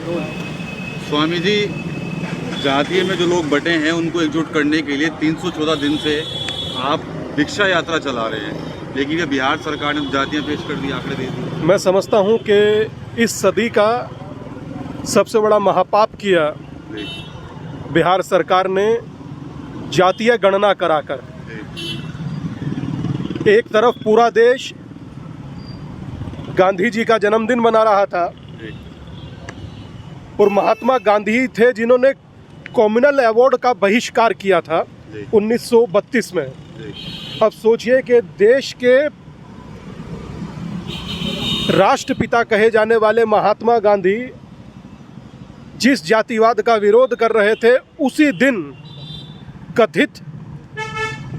स्वामी जी, जातीय में जो लोग बटे हैं उनको एकजुट करने के लिए 314 दिन से आप भिक्षा यात्रा चला रहे हैं, लेकिन ये बिहार सरकार ने जातियाँ पेश कर दी, आंकड़े दे दिए। मैं समझता हूँ कि इस सदी का सबसे बड़ा महापाप किया बिहार सरकार ने जातीय गणना कराकर। एक तरफ पूरा देश गांधी जी का जन्मदिन मना रहा था और महात्मा गांधी थे जिन्होंने कॉम्युनल अवार्ड का बहिष्कार किया था 1932 में। अब सोचिए कि देश के राष्ट्रपिता कहे जाने वाले महात्मा गांधी जिस जातिवाद का विरोध कर रहे थे, उसी दिन कथित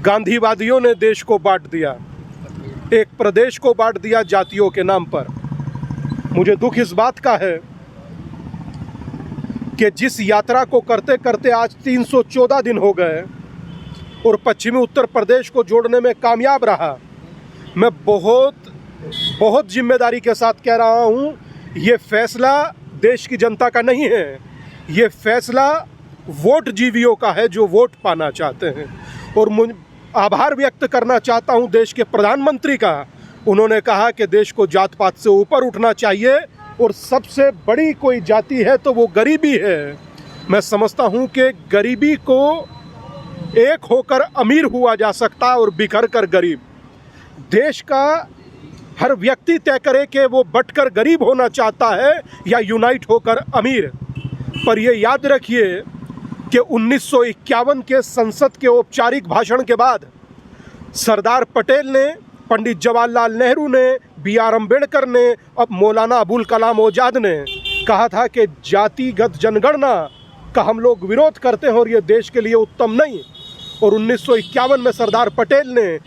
गांधीवादियों ने देश को बांट दिया, एक प्रदेश को बांट दिया जातियों के नाम पर। मुझे दुख इस बात का है कि जिस यात्रा को करते करते आज 314 दिन हो गए और पश्चिमी उत्तर प्रदेश को जोड़ने में कामयाब रहा। मैं बहुत जिम्मेदारी के साथ कह रहा हूँ, ये फैसला देश की जनता का नहीं है, ये फैसला वोट जीवियों का है जो वोट पाना चाहते हैं। और मुझे आभार व्यक्त करना चाहता हूँ देश के प्रधानमंत्री का। उन्होंने कहा कि देश को जात पात से ऊपर उठना चाहिए और सबसे बड़ी कोई जाति है तो वो गरीबी है। मैं समझता हूँ कि गरीबी को एक होकर अमीर हुआ जा सकता और बिखर कर गरीब। देश का हर व्यक्ति तय करे कि वो बंटकर गरीब होना चाहता है या यूनाइट होकर अमीर। पर ये याद रखिए कि 1951 के संसद के औपचारिक भाषण के बाद सरदार पटेल ने, पंडित जवाहरलाल नेहरू ने, B.R. अम्बेडकर ने, अब मौलाना अबुल कलाम आज़ाद ने कहा था कि जातिगत जनगणना का हम लोग विरोध करते हैं और ये देश के लिए उत्तम नहीं। और 1951 में सरदार पटेल ने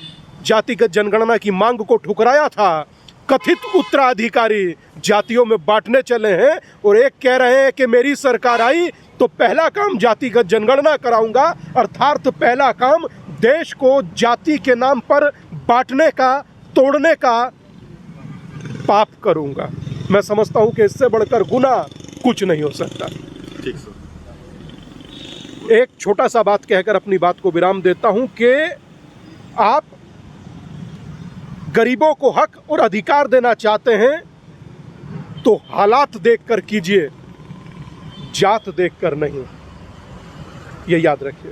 जातिगत जनगणना की मांग को ठुकराया था। कथित उत्तराधिकारी जातियों में बांटने चले हैं और एक कह रहे हैं कि मेरी सरकार आई तो पहला काम जातिगत जनगणना कराऊंगा, अर्थात पहला काम देश को जाति के नाम पर बांटने का, तोड़ने का पाप करूंगा। मैं समझता हूं कि इससे बढ़कर गुनाह कुछ नहीं हो सकता। ठीक सर। एक छोटा सा बात कहकर अपनी बात को विराम देता हूं कि आप गरीबों को हक और अधिकार देना चाहते हैं तो हालात देखकर कीजिए, जात देखकर नहीं। ये याद रखिए।